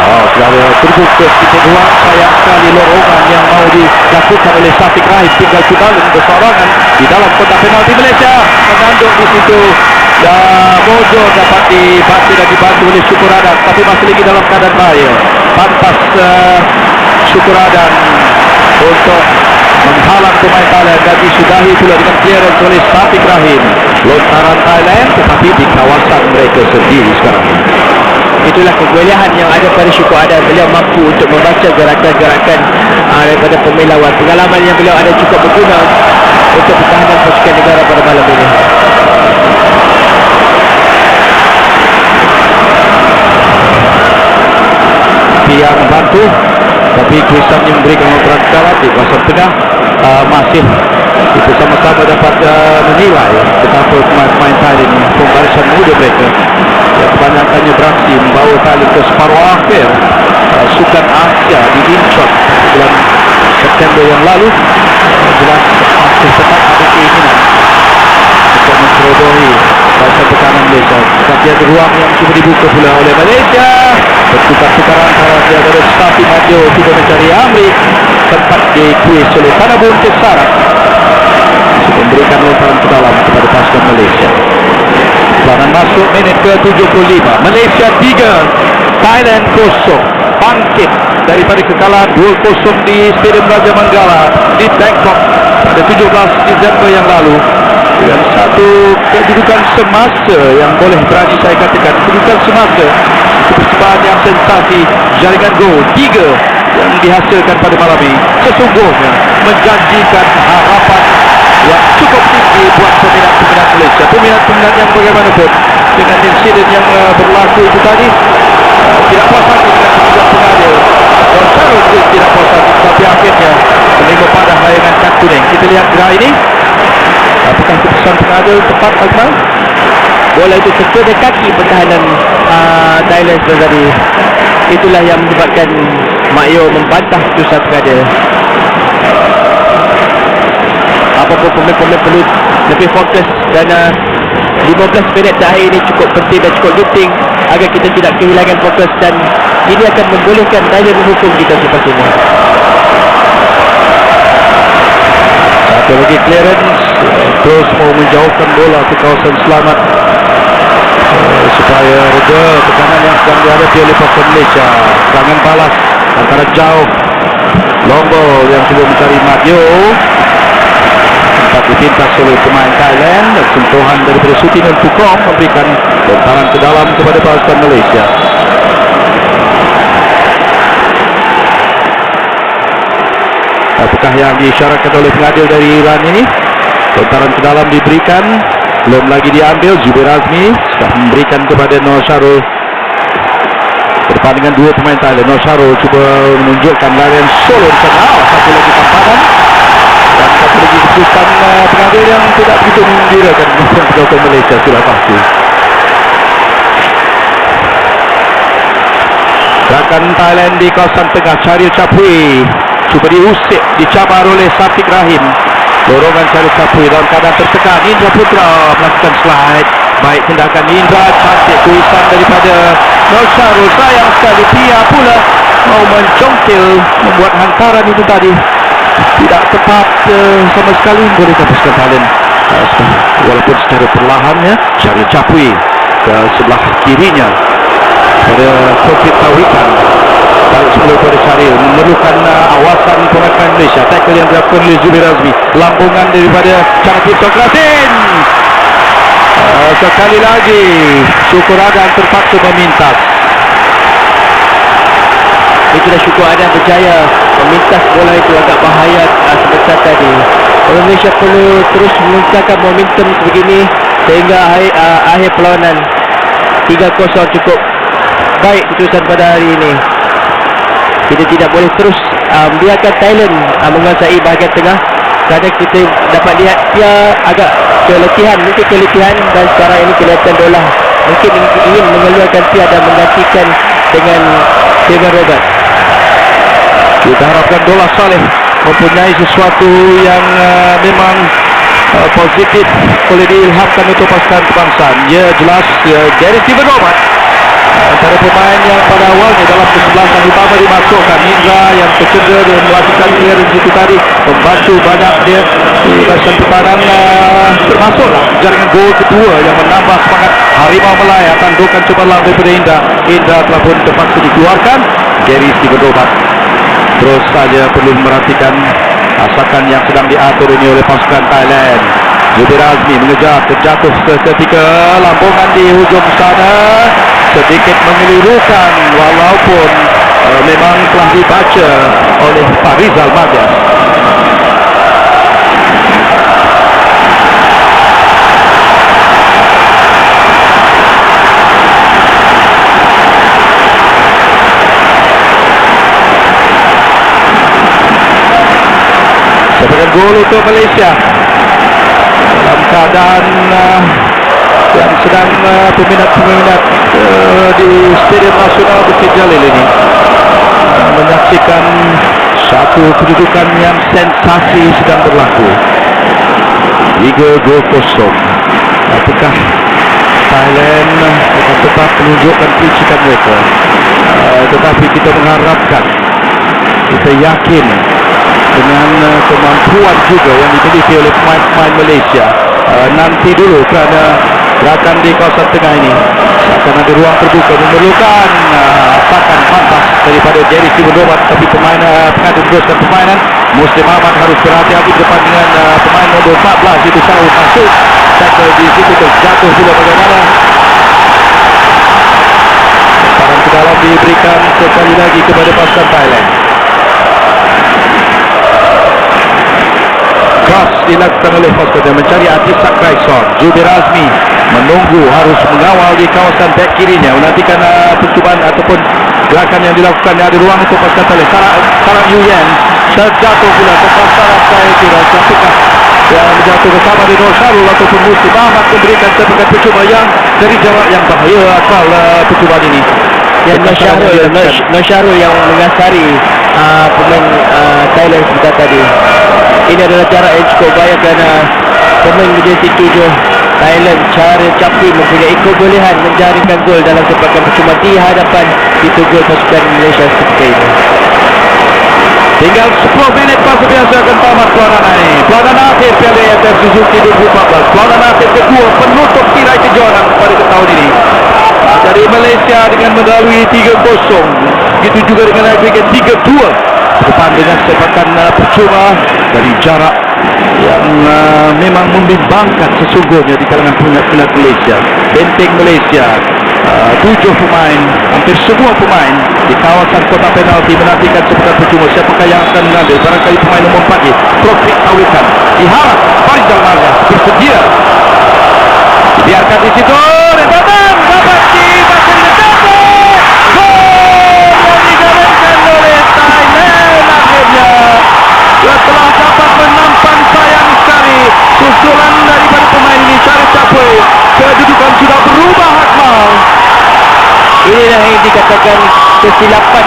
Sudah terbuka sedikit ruang. Sayang sekali lorongan yang mau dilakukan oleh Syafiq Rahim tinggal kembali bersorangan di dalam kotak penalti. Malaysia mengandung di situ. Mojo dapat dibantu dan dibantu oleh Syukuradan, tapi masih lagi dalam keadaan bahaya. Pantas Syukuradan untuk menghalang pemain Thailand dan disudahi pula dengan clearance oleh Syafiq Rahim. Lontaran Thailand tetapi di kawasan mereka sendiri sekarang. Itulah kegoliahan yang ada pada Syukuradan. Beliau mampu untuk membaca gerakan-gerakan daripada pemain lawan. Pengalaman yang beliau ada cukup berguna untuk pertahanan pasukan negara pada malam ini. Pia membantu, tapi Kristian yang memberikan lontaran ke dalam di kawasan tengah. Masih kita sama-sama dapat menilai betapa pemain-pemain Thailand, pembarisan muda mereka yang kebanyakannya beraksi membawa Thailand ke separuh akhir Sukan Asia di Incheon bulan September yang lalu. Jelas masih tetap ada keinginan untuk mencerobohi barisan pertahanan Malaysia, tetapi ada ruang yang cuba dibuka pula oleh Malaysia. Bertukar-tukaran antara Syafiq Majo sudah mencari Amri, tempat dikuis oleh Tanabun Tesara memberikan lontaran ke dalam kepada pasukan Malaysia. Perlawanan masuk minit ke-75. Malaysia 3, Thailand 0. Bangkit daripada kekalahan 2-0 di Stadium Raja Manggala di Bangkok pada 17 Disember yang lalu, dengan satu kedudukan semasa yang boleh berani saya katakan kedudukan semasa, persembahan yang sensasi, jaringan gol 3 yang dihasilkan pada malam ini sesungguhnya menjanjikan harapan yang cukup tinggi buat peminat-peminat Malaysia. Peminat-peminat yang bagaimanapun dengan insiden yang berlaku itu tadi tidak puas hati dengan keputusan pengadil. Dan Syarul tidak puas hati, tapi akhirnya menerima padah layangan kad kuning. Kita lihat gerak ini. Apakah keputusan pengadil tepat, Azman? Bola itu terkena kaki pertahanan Thailand tadi. Itulah yang menyebabkan Mak Yo membantah keputusan pengadil. apa-apa pemain-pemain perlu lebih fokus dan 15 minit terakhir ini cukup penting dan cukup genting agar kita tidak kehilangan fokus, dan ini akan membolehkan Thailand menghukum kita selepas ini. Satu lagi clearance, terus mau menjauhkan bola ke kawasan selamat supaya reda tekanan yang sedang dihadapi oleh pasukan Malaysia. Serangan balas antara jauh, long ball yang cuba mencari Madio, sempat dipintas oleh pemain Thailand, dan sentuhan daripada Sutinun Pukom memberikan lontaran ke dalam kepada pasukan Malaysia. Apakah yang diisyaratkan oleh pengadil dari Iran ini? Lontaran ke dalam diberikan, belum lagi diambil. Zubir Azmi sudah memberikan kepada Noor Sharul. Berdepan dengan dua pemain Thailand, Noor Sharul cuba menunjukkan larian solo di sana. Satu lagi tamparan dan satu lagi keputusan pengadil yang tidak begitu menggembirakan untuk Malaysia sudah pasti. Gerakan Thailand di kawasan tengah, Syaril Chapui cuba diusik, dicabar oleh Safiq Rahim. Dorongan Syaril Chapui dalam keadaan tertekan. Indra Putra melakukan slide. Baik tindakan Indra, cantik tulisan daripada Noor Sharul. Sayang sekali Pia pula mau mencongkil, membuat hantaran itu tadi tidak tepat sama sekali. Boleh kapuskan Thailand walaupun secara perlahan ya. Syaril Chapui ke sebelah kirinya pada Taufik Tawikan. Balik sebelum pada Syaril, memerlukan awasan pemain Malaysia. Tackle yang dilakukan oleh Zubir Azmi, lambungan daripada Cantik Sokratin. Sekali lagi Syukur Adan terpaksa memintas. Itulah Syukur Adan berjaya memintas bola itu, agak bahaya sebentar tadi. Kalau Malaysia perlu terus meningkatkan momentum sebegini sehingga akhir perlawanan. 3-0 cukup baik keputusan pada hari ini. Kita tidak boleh terus biarkan Thailand menguasai bahagian tengah, kerana kita dapat lihat dia agak keletihan, mungkin keletihan, dan sekarang ini kelihatan Dolah mungkin ingin mengeluarkan Pia dan menggantikan dengan Steven Robert. Kita harapkan Dolah Saleh mempunyai sesuatu yang memang positif boleh diilhamkan untuk pasukan kebangsaan. Ya jelas dari Steven Robert antara pemain yang pada awalnya dalam kesebelasan utama dimasukkan. Indra yang tercedera dan melakukan clearance itu tadi membantu banyak dia di bahasan pertahanan, termasuklah jaringan gol kedua yang menambah semangat Harimau Melaya. Tandukan cemerlang daripada Indra telah pun terpaksa dikeluarkan. Gary Steven Robert terus saja perlu merhatikan asakan yang sedang diatur ini oleh pasukan Thailand. Zubir Azmi mengejar, terjatuh seketika, lambungan di hujung sana sedikit mengelirukan walaupun memang telah dibaca oleh Pak Rizal Madias. Sebagai gol untuk Malaysia dalam keadaan yang sedang peminat-peminat di Stadium Nasional Bukit Jalil ini menyaksikan satu kedudukan yang sensasi sedang berlaku. 3-0. Apakah Thailand akan tetap menunjukkan kelicikan mereka? Tetapi kita mengharapkan, kita yakin dengan kemampuan juga yang dimiliki oleh pemain-pemain Malaysia nanti dulu, kerana gerakan di kawasan tengah ini akan ada ruang terbuka, memerlukan asakan pantas daripada Jerry Steven Robert. Tapi pemain pengadil teruskan permainan. Muslim Ahmad harus berhati-hati berdepan dengan pemain nombor 14 itu Syarul Masuk. Tackle di situ terjatuh pula bagaimana. Taran ke dalam diberikan sekali lagi kepada pasukan Thailand. Cross dilakukan oleh pasukan yang mencari Atisak Raison. Zubir Azmi menunggu, harus mengawal di kawasan back kirinya, menantikan percubaan ataupun gerakan yang dilakukan. Ada ruang untuk pasukan Thailand. Sarang Yuyen terjatuh pula, terpasaran saya kira siapakah yang menjatuh bersama di Noor Sharul ataupun Muslim Ahmad memberikan sebagai percubaan yang dari jarak yang bahaya asal percubaan ini. Dan Noor Sharul yang mengasari pemain Thailand sebentar tadi. Ini adalah jarak yang cukup baik kerana pemain jersey 7 Thailand Syaril Chapui mempunyai kebolehan menjaringkan gol dalam sepakan percuma di hadapan pintu gol pasukan Malaysia ketika ini. Tinggal 10 minit masa biasa akan tamat pelawanan ini. Pelawanan akhir Piala AFF Suzuki 2014. Pelawanan akhir kedua penutup tirai kejuaraan pada tahun ini. Dari Malaysia dengan melalui 3-0. Begitu juga dengan agregat 3-2. Depan dengan sepakan percuma dari jarak yang memang membimbangkan sesungguhnya di kalangan peminat Malaysia. Benteng Malaysia, 7 pemain, hampir semua pemain di kawasan kotak penalti menantikan sepakan percuma. Siapakah yang akan mengambil? Barangkali pemain nomor 4 ini, Profik Awikan. Diharap Faizal Marga bersedia. Dibiarkan di situ, dan datang dapat dibaca dengan jatuh. Gol yang digolkan oleh Thailand akhirnya. Setelah dapat menampan sayang sekali susulan daripada pemain ini, Syaril Chapui, kedudukan sudah berubah hakmal. Inilah yang dikatakan kesilapan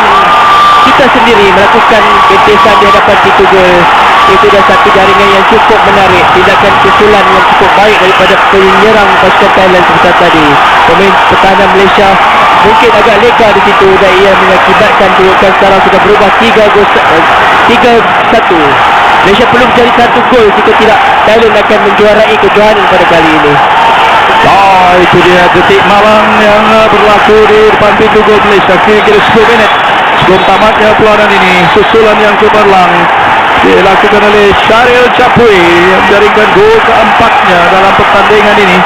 kita sendiri melakukan gentesan di hadapan pintu gol. Itu dah satu jaringan yang cukup menarik, tindakan susulan yang cukup baik daripada penyerang pasukan Thailand sebentar tadi. Pemain pertahanan Malaysia mungkin agak leka di situ dan ia mengakibatkan kedudukan sekarang sudah berubah 3-1. Malaysia perlu mencari satu gol, jika tidak Thailand akan menjuarai kejohanan pada kali ini. Itu dia detik malang yang berlaku di depan pintu gol Malaysia. Kira-kira 10 minit sebelum tamatnya pelawanan ini. Susulan yang cemerlang dilakukan oleh Syaril Chapui yang menjaringkan gol keempatnya dalam pertandingan ini.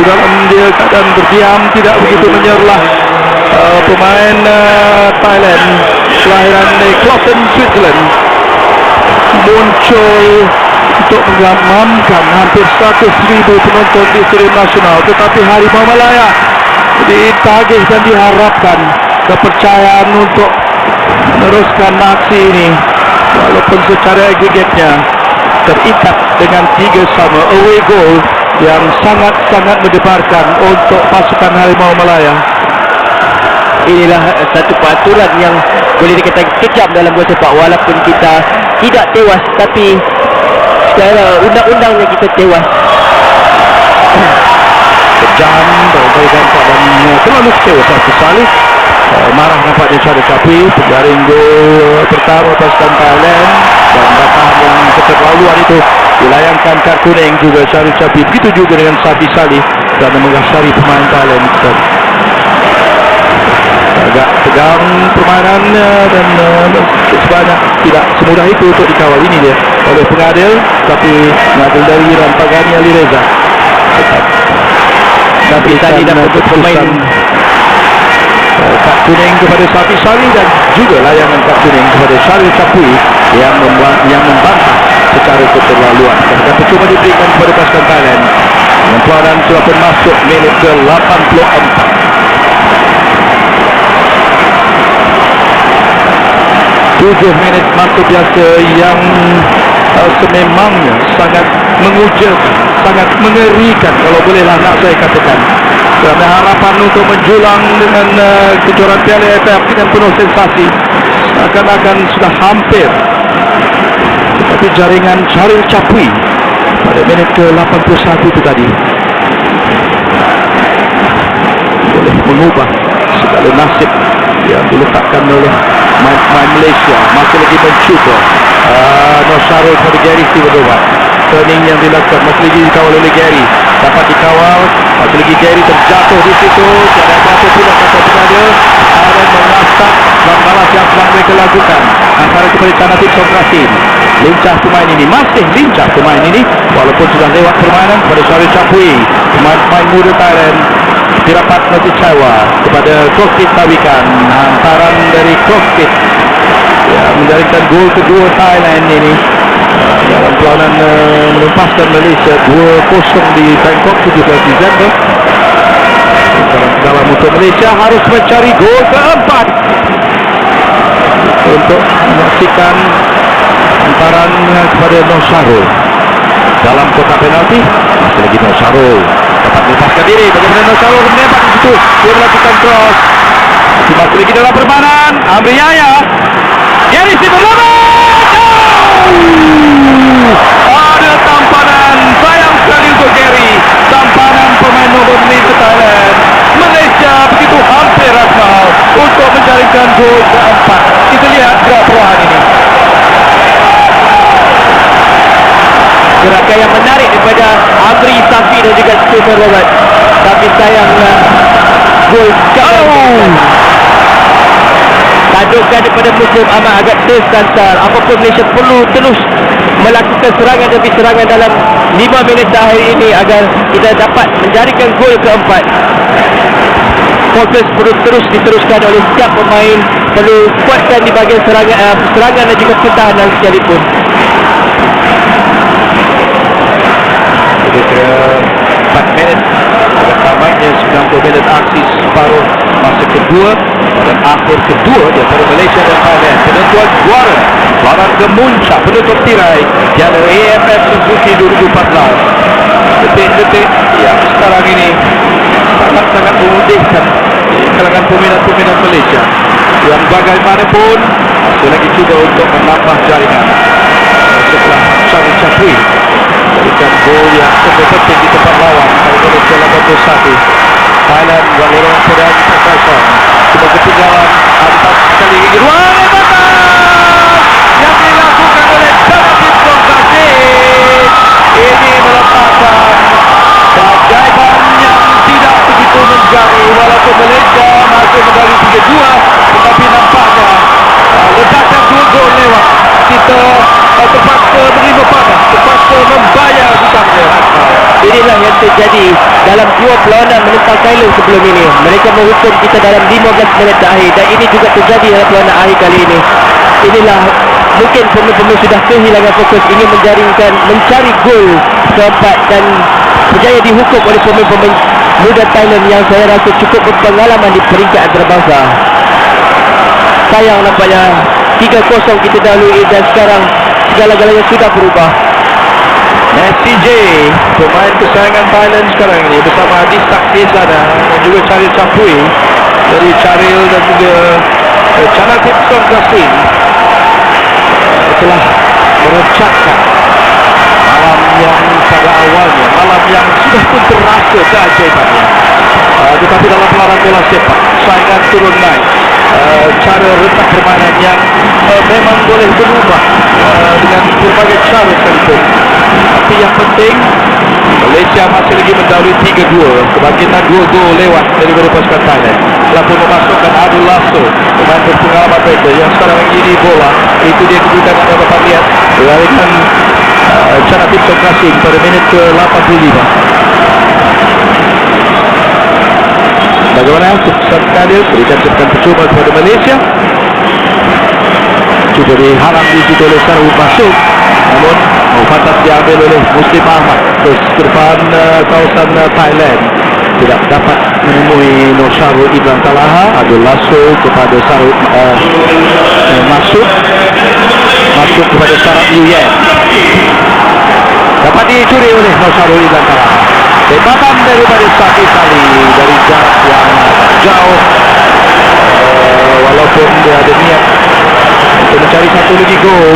Dalam dia keadaan berdiam, tidak begitu menyerlah pemain Thailand kelahiran di Cloten, Switzerland, muncul untuk mengamankan hampir 100,000 penonton di Stadium Nasional. Tetapi Harimau Malaya ditagih dan diharapkan kepercayaan untuk meneruskan aksi ini, walaupun secara agregatnya terikat dengan 3-3 away goal yang sangat-sangat mendebarkan untuk pasukan Harimau Malaya. Inilah satu peraturan yang boleh dikatakan kejam dalam bola sepak. Walaupun kita tidak tewas, tapi secara undang-undangnya kita tewas. Kejam, berbagai dampak dan terlalu kecewa Satu Salih. Marah nampaknya Syaril Chapui, penjaring gol pertama pasukan Thailand, dan datang yang keterlaluan itu dilayangkan kad kuning juga Syaril Chapui. Begitu juga dengan Sati Salih kerana mengasari pemain Thailand. Agak tegang permainannya dan sebanyak tidak semudah itu untuk dikawal. Ini dia oleh pengadil, tapi pengadil dari Iran, Pagani Ali Reza. Tapi tadi dapat pemain kad kuning kepada Sati Salih dan juga layangan kad kuning kepada Syaril Chapui yang membantah secara keterlaluan. Dan percuma diberikan kepada pasukan Thailand. Pelawanan sudah pun masuk minit ke 84. 7 minit masa biasa yang sememangnya sangat mengujakan, sangat mengerikan kalau bolehlah nak saya katakan. Kerana harapan untuk menjulang dengan kejuaraan Piala AFF dengan penuh sensasi seakan-akan sudah hampir. Tetapi jaringan Syaril Chapui pada minit ke 81 itu tadi boleh mengubah segala nasib yang diletakkan oleh pemain Malaysia. Masih lagi mencuba Nosarul kepada Gary Sivadovan. Turning yang dilakukan masih lagi dikawal oleh Gary, dapat dikawal, masih lagi Gary terjatuh di situ. Tiada apa-apa pula kata pengadil dan mengasak dan balas yang sedang mereka lakukan antara kepada Canatik Somrasin. Lincah pemain ini, masih lincah pemain ini walaupun sudah lewat permainan kepada Syaril Chapui. Pemain muda Thailand dirapat nanti cawa kepada Kokit Tawikan. Hantaran dari Kokit yang menjaringkan gol kedua Thailand ini dalam perlawanan melepaskan Malaysia 2-0 di Bangkok 17 Disember. Dalam untuk Malaysia harus mencari gol keempat untuk menyaksikan hantaran kepada Nosarul dalam kotak penalti. Masih lagi Nosarul dapat melepaskan diri. Bagaimana Nosarul menembak di situ, dia melakukan cross. Masih lagi dalam permainan. Amri Yahya situ ada tampanan, sayang sekali untuk Gary. Tampanan pemain nomor 5 Thailand. Malaysia begitu hampir Akmal untuk menjaringkan gol keempat. Kita lihat gerak perubahan ini. Gerakan yang menarik daripada Amri Safi dan juga Stephen Robert. Tapi sayangnya gol tadukan daripada Muslim amat agak tersantar. Apapun Malaysia perlu terus melakukan serangan demi serangan dalam 5 minit terakhir ini agar kita dapat menjadikan gol keempat. Fokus perlu terus diteruskan oleh setiap pemain, perlu kuatkan di bahagian serangan dan juga pertahanan sekalipun. Kira 4 minit tamatnya 90 minit aksi separuh masa kedua dan akhir kedua di antara Malaysia dan Thailand. Penentuan juara Barang Kemuncak penutup tirai Piala AFF Suzuki 2014. Detik-detik yang sekarang ini sangat-sangat memudihkan di kalangan peminat-peminat Malaysia yang bagaimanapun masih lagi cuba untuk menambah jaringan setelah Charlie Chapuis berikan gol yang cukup penting di tempat lawan pada menit ke-81. Thailand berlorong pada 4-0. Cuba ketinggalan atas sekali lagi dua tembakan yang dilakukan oleh Jonathan Songkasin. Ini melepaskan keajaiban yang tidak begitu menjadi walaupun Malaysia masih medali 3-2, tetapi nampaknya ledakan 2 gol lewat kita terpaksa menerima panas, terpaksa membayar hutangnya. Inilah yang terjadi dalam 2 perlawanan menentang Thailand sebelum ini. Mereka menghukum kita dalam 15 minit terakhir dan ini juga terjadi dalam perlawanan akhir kali ini. Inilah mungkin pemain-pemain sudah kehilangan fokus, ingin mencari gol keempat dan berjaya dihukum oleh pemain-pemain muda Thailand yang saya rasa cukup berpengalaman di peringkat antarabangsa. Sayang nampaknya 3-0 kita dahului dan sekarang segala-galanya sudah berubah. Messi J, pemain kesayangan Thailand sekarang ini bersama Adi Saksesana dan juga Charlie Chapuis dari Charil dan juga Jonathan Songkasin telah merencatkan malam yang pada awalnya malam yang sudah pun terasa keajaibannya, tetapi dalam pelaran bola sepak saingan turun naik, cara rentak permainan yang memang boleh berubah dengan berbagai cara sekalipun. Tapi yang penting Malaysia masih lagi mendahului 3-2. Kebangkitan 2 gol lewat daripada pasukan Thailand telah pun memasukkan Abdul Lasso, pemain berpengalaman mereka yang sekarang ini bola. Itu dia kedudukan yang dapat lihat beralihkan Jonathan Songkasin pada minit ke-85. Bagaimana keputusan Kadil berikan cepat percuma kepada Malaysia. Cuba dihalang di situ oleh Sarul masuk, namun pantas diambil oleh Muslim Ahmad ke depan kawasan Thailand. Tidak dapat menemui Nur Syarul Ibn Talaha. Abdul Lasso kepada Sarul masuk kepada Sarab Yuyen, dapat dicuri oleh Nur Syarul Ibn Talaha. Tembakan daripada Safi Sali dari jarak yang jauh, walaupun dia ada niat untuk mencari satu lagi gol.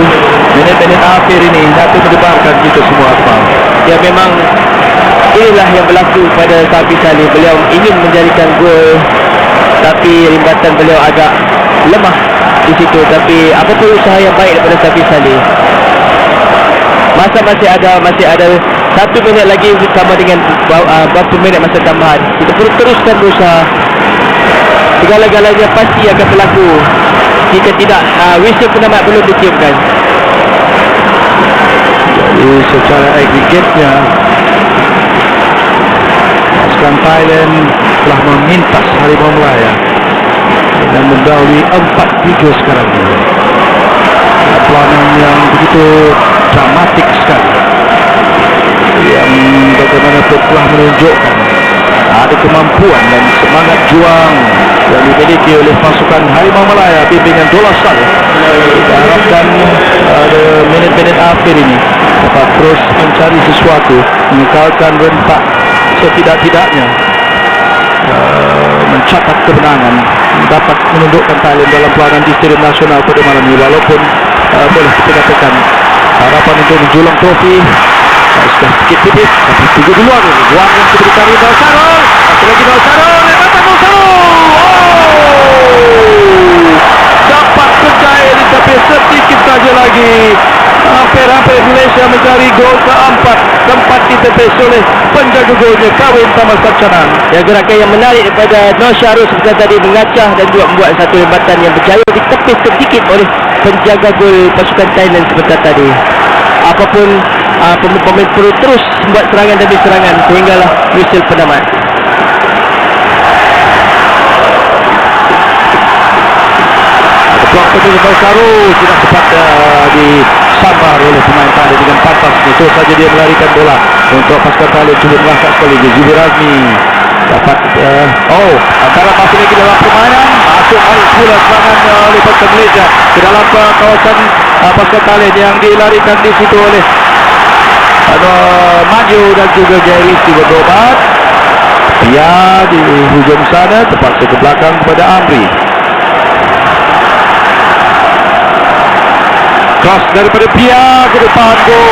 Minit-minit akhir ini dapat mendebarkan kita semua Akmal. Ya memang inilah yang berlaku pada Safi Sali. Beliau ingin menjadikan gol tapi rimbatan beliau agak lemah di situ. Tapi apapun usaha yang baik daripada Safi Sali, masih ada 1 minit lagi sama dengan berapa minit masa tambahan. Kita perlu teruskan berusaha. Segala-galanya pasti akan berlaku jika tidak whistle penamat belum ditiupkan. Jadi secara aggregatnya pasukan Thailand telah memintas Harimau Melaya dan mendahului 4-3 sekarang ini. Perlawanan yang begitu dramatik sekali, yang bagaimanapun telah menunjukkan ada kemampuan dan semangat juang yang dimiliki oleh pasukan Harimau Melaya bimbingan Dola Saleh. Kita harapkan pada minit-minit akhir ini dapat terus mencari sesuatu, mengekalkan rentak setidak-tidaknya mencatat kemenangan, dapat menundukkan Thailand dalam pelawanan di Stadium Nasional pada malam ini. Walaupun boleh kita katakan harapan untuk menjulang trofi sudah sedikit tipis, tapi tunggu duluan ruang yang diberikan Indra Sarul, satu lagi Indra Sarul, lewatan Indra Sarul, dapat berjaya tapi sedikit saja lagi. Hampir-hampir Malaysia mencari gol keempat, sempat ditepis oleh penjaga golnya Kawin Thamma Sakchanan. Ya, gerakan yang menarik daripada Noh Sharul seperti tadi mengacah dan juga membuat satu lembatan yang berjaya ditepis sedikit oleh penjaga gol pasukan Thailand seperti tadi. Apapun pemain perlu terus membuat serangan demi serangan sehinggalah whistle penamat. Blok betul Indra Sarul tidak sempat disambar oleh pemain Thailand dengan pantas. Terus saja dia melarikan bola untuk pasukan Thailand cuba melangkah sekali. Zubir Azmi dapat antara masih lagi dalam permainan, masuk balik pula serangan oleh pasukan Malaysia ke dalam kawasan pasukan Thailand yang dilarikan di situ oleh Manju dan juga Jerry berobat. Dia di hujung sana terpaksa ke belakang kepada Amri. Cross daripada Pia ke depan, gol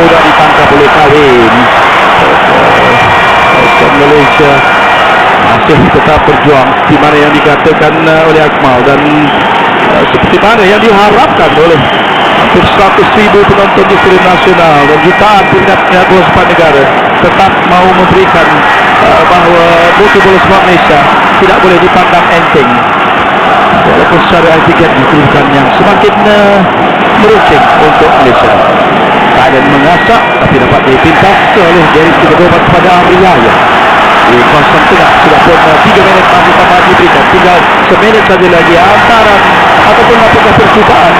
mudah ditangkap oleh Kawin. Malaysia masih tetap berjuang di mana yang dikatakan oleh Akmal dan seperti mana yang diharapkan oleh hampir 100,000 penonton di Stadium Nasional dan jutaan peminatnya bola sepak negara tetap mau memberikan bahawa mutu bola sepak Malaysia tidak boleh dipandang enteng. Walaupun secara etiket dituliskan yang semakin meruncing untuk Malaysia. Thailand mengasak tapi dapat dipintas oleh Jerry berobat kepada Amri Yahya. Di kawasan tengah sudah pun 3 minit masih tambahan diberikan. Tinggal seminit saja lagi antaran ataupun apakah percubaan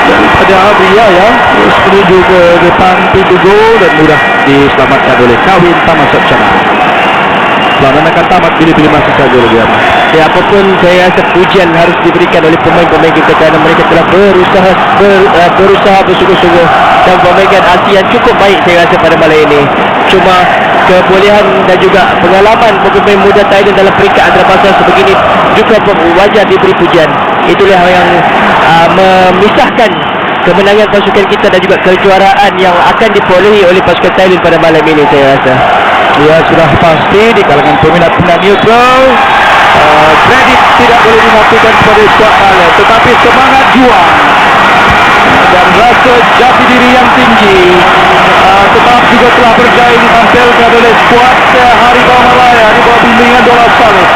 daripada Amri Yahya terus menuju ke depan pintu gol dan mudah diselamatkan oleh Kawin Thamma Sakchanan. Perlawanan akan tamat bila-bila masa saja lagi. Ya, apapun saya rasa pujian harus diberikan oleh pemain-pemain kita kerana mereka telah berusaha bersungguh-sungguh dan memainkan aksi yang cukup baik saya rasa pada malam ini. Cuma kebolehan dan juga pengalaman pemain muda Thailand dalam peringkat antarabangsa sebegini juga wajar diberi pujian. Itulah yang memisahkan kemenangan pasukan kita dan juga kejuaraan yang akan diperolehi oleh pasukan Thailand pada malam ini saya rasa. Ya, sudah pasti di kalangan peminat-peminat neutral kredit tidak boleh dinafikan kepada skuad Thailand, tetapi semangat juang dan rasa jati diri yang tinggi tetap juga telah berjaya ditampilkan oleh skuad Harimau Malaya di bawah bimbingan Dollah Saleh.